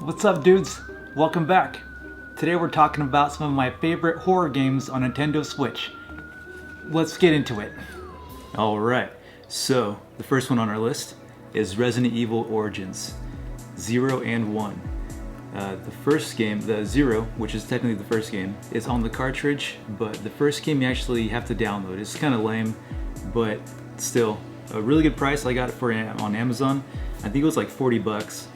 What's up, dudes? Welcome back. Today we're talking about some of my favorite horror games on Nintendo Switch. Let's get into it. Alright, so the first one on our list is Resident Evil Origins 0 and 1. The first game, the 0, which is technically the first game, is on the cartridge, but the first game you actually have to download. It's kind of lame, but still a really good price. I got it for on Amazon. I think it was like 40 bucks.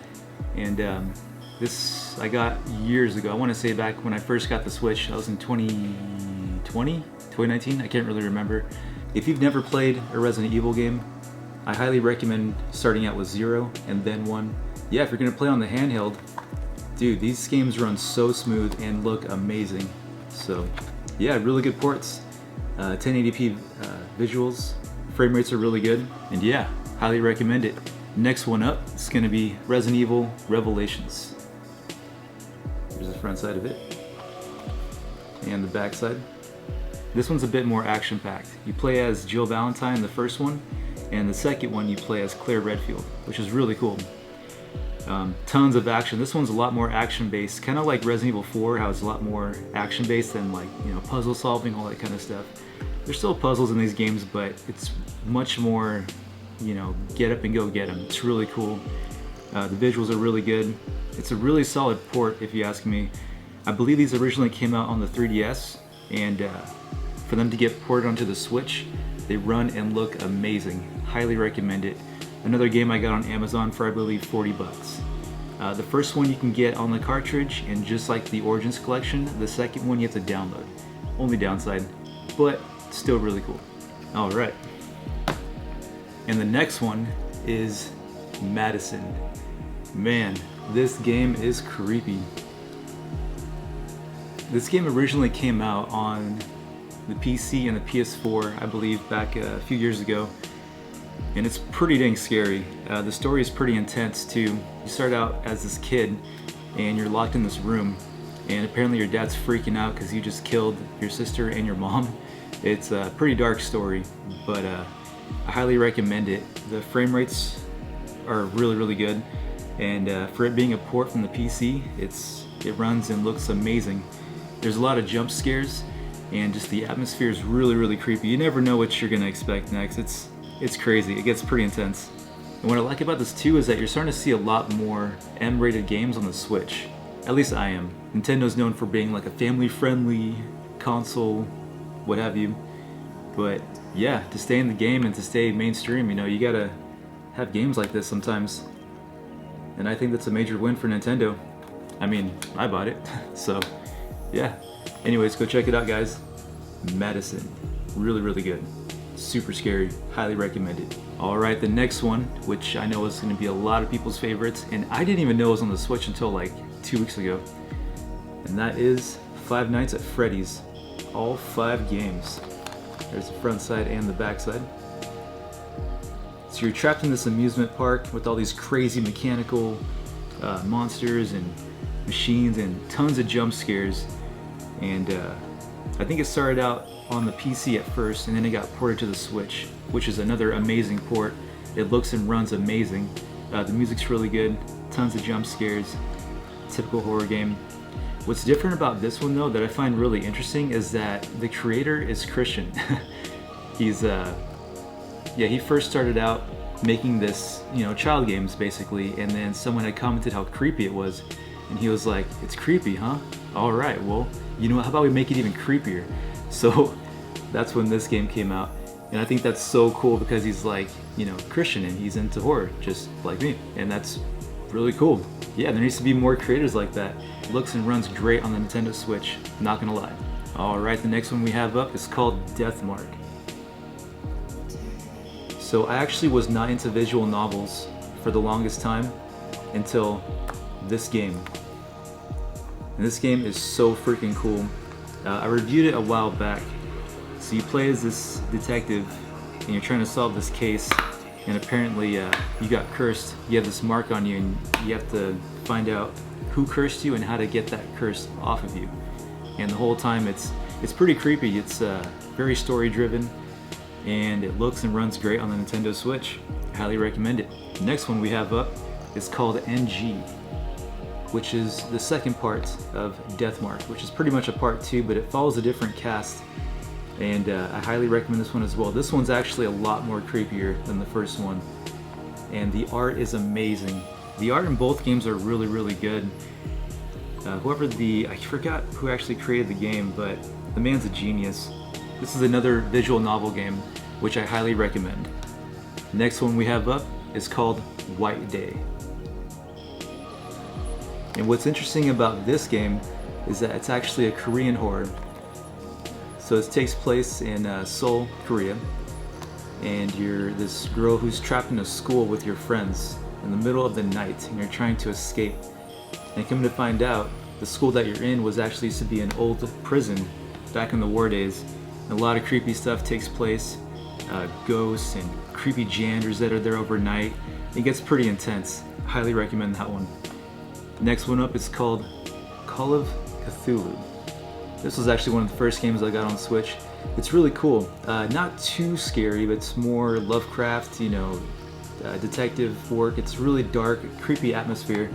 And this I got years ago. I want to say back when I first got the Switch. I was in 2019, I can't really remember. If you've never played a Resident Evil game, I highly recommend starting out with 0 and then 1. Yeah, if you're going to play on the handheld, dude, these games run so smooth and look amazing. So yeah, really good ports, 1080p visuals, frame rates are really good, and yeah, highly recommend it. Next one up is going to be Resident Evil Revelations. Here's the front side of it and the back side. This one's a bit more action-packed. You play as Jill Valentine in the first one, and the second one you play as Claire Redfield, which is really cool. Tons of action. This one's a lot more action-based, kind of like Resident Evil 4, how it's a lot more action-based than, like, you know, puzzle solving, all that kind of stuff. There's still puzzles in these games, but it's much more, you know, get up and go get them. It's really cool. The visuals are really good. It's a really solid port, if you ask me. I believe these originally came out on the 3DS, and for them to get ported onto the Switch, they run and look amazing. Highly recommend it. Another game I got on Amazon for, I believe, 40 bucks. The first one you can get on the cartridge, and just like the Origins collection, the second one you have to download. Only downside, but still really cool. Alright. And the next one is Madison. Man, this game is creepy. This game originally came out on the PC and the PS4, I believe, back a few years ago. And it's pretty dang scary. The story is pretty intense too. You start out as this kid and you're locked in this room, and apparently your dad's freaking out because you just killed your sister and your mom. It's a pretty dark story, but I highly recommend it. The frame rates are really, really good, and for it being a port from the PC, it runs and looks amazing. There's a lot of jump scares, and just the atmosphere is really, really creepy. You never know what you're gonna expect next. It's crazy. It gets pretty intense. And what I like about this too is that you're starting to see a lot more M-rated games on the Switch. At least I am. Nintendo's known for being like a family-friendly console, what have you. But yeah, to stay in the game and to stay mainstream, you know, you gotta have games like this sometimes. And I think that's a major win for Nintendo. I mean, I bought it, so yeah. Anyways, go check it out, guys. Madison. Really, really good. Super scary. Highly recommend it. Alright, the next one, which I know is going to be a lot of people's favorites, and I didn't even know it was on the Switch until like 2 weeks ago. And that is Five Nights at Freddy's. All 5 games. There's the front side and the back side. So you're trapped in this amusement park with all these crazy mechanical monsters and machines and tons of jump scares. And I think it started out on the PC at first, and then it got ported to the Switch, which is another amazing port. It looks and runs amazing. The music's really good, tons of jump scares, typical horror game. What's different about this one though that I find really interesting is that the creator is Christian. He's he first started out making this, you know, child games basically, and then someone had commented how creepy it was, and he was like, "It's creepy, huh? All right, well, you know, how about we make it even creepier?" So that's when this game came out, and I think that's so cool because he's like, you know, Christian and he's into horror just like me, and that's really cool. Yeah, there needs to be more creators like that. Looks and runs great on the Nintendo Switch, not gonna lie. Alright, the next one we have up is called Deathmark. So I actually was not into visual novels for the longest time until this game. And this game is so freaking cool. I reviewed it a while back. So you play as this detective and you're trying to solve this case, and apparently you got cursed. You have this mark on you and you have to find out who cursed you and how to get that curse off of you. And the whole time it's pretty creepy. It's very story driven, and it looks and runs great on the Nintendo Switch. I highly recommend it. The next one we have up is called NG. which is the second part of Deathmark, which is pretty much a part 2, but it follows a different cast. And I highly recommend this one as well. This one's actually a lot more creepier than the first one. And the art is amazing. The art in both games are really, really good. I forgot who actually created the game, but the man's a genius. This is another visual novel game, which I highly recommend. Next one we have up is called White Day. And what's interesting about this game is that it's actually a Korean horror. So it takes place in Seoul, Korea, and you're this girl who's trapped in a school with your friends in the middle of the night, and you're trying to escape. And come to find out, the school that you're in was actually used to be an old prison back in the war days. And a lot of creepy stuff takes place, ghosts and creepy janitors that are there overnight. It gets pretty intense. Highly recommend that one. Next one up is called Call of Cthulhu. This was actually one of the first games I got on Switch. It's really cool. Not too scary, but it's more Lovecraft, detective work. It's really dark, creepy atmosphere,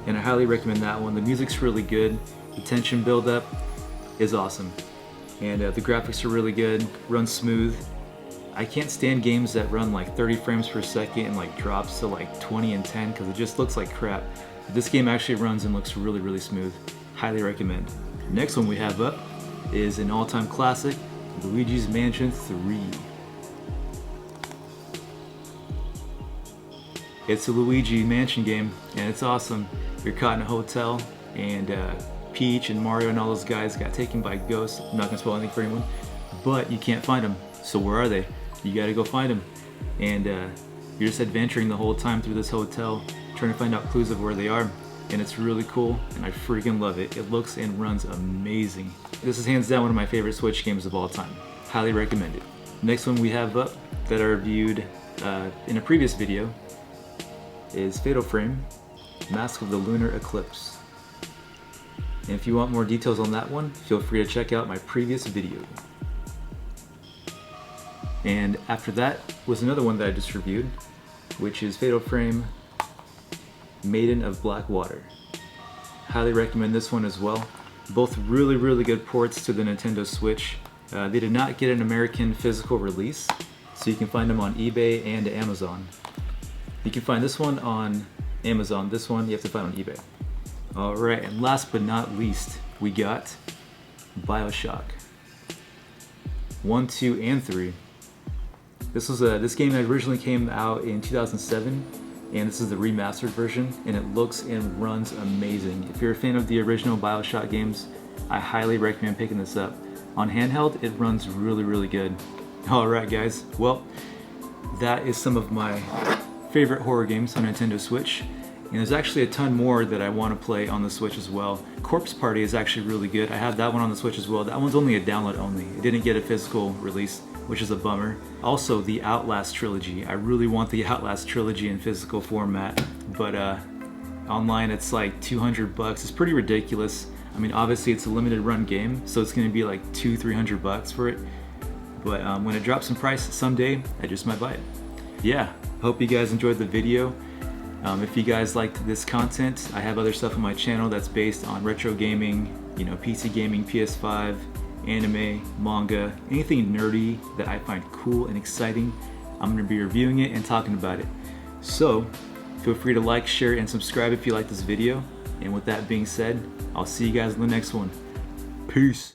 and I highly recommend that one. The music's really good. The tension build-up is awesome, and the graphics are really good. Runs smooth. I can't stand games that run like 30 frames per second and like drops to like 20 and 10 because it just looks like crap. But this game actually runs and looks really, really smooth. Highly recommend. Next one we have up is an all-time classic, Luigi's Mansion 3. It's a Luigi Mansion game, and it's awesome. You're caught in a hotel, and Peach and Mario and all those guys got taken by ghosts. I'm not gonna spoil anything for anyone, but you can't find them. So where are they? You gotta go find them. And you're just adventuring the whole time through this hotel, trying to find out clues of where they are. And it's really cool, and I freaking love it. It looks and runs amazing. This is hands down one of my favorite Switch games of all time. Highly recommend it. Next one we have up that I reviewed in a previous video is Fatal Frame, Mask of the Lunar Eclipse. And if you want more details on that one, feel free to check out my previous video. And after that was another one that I just reviewed, which is Fatal Frame, Maiden of Black Water. Highly recommend this one as well. Both really, really good ports to the Nintendo Switch. They did not get an American physical release, so you can find them on eBay and Amazon. You can find this one on Amazon, this one you have to find on eBay. Alright, and last but not least, we got BioShock 1, 2, and 3. This game originally came out in 2007, and this is the remastered version, and it looks and runs amazing. If you're a fan of the original BioShock games, I highly recommend picking this up. On handheld, it runs really, really good. Alright guys, well, that is some of my favorite horror games on Nintendo Switch, and there's actually a ton more that I want to play on the Switch as well. Corpse Party is actually really good. I have that one on the Switch as well. That one's only a download only. It didn't get a physical release, which is a bummer. Also, the Outlast trilogy. I really want the Outlast trilogy in physical format, but online it's like $200. It's pretty ridiculous. I mean, obviously it's a limited run game, so it's gonna be like $200-300 for it. But when it drops in price someday, I just might buy it. Yeah, hope you guys enjoyed the video. If you guys liked this content, I have other stuff on my channel that's based on retro gaming, PC gaming, PS5, anime, manga, anything nerdy that I find cool and exciting. I'm going to be reviewing it and talking about it. So feel free to like, share, and subscribe if you like this video. And with that being said, I'll see you guys in the next one. Peace.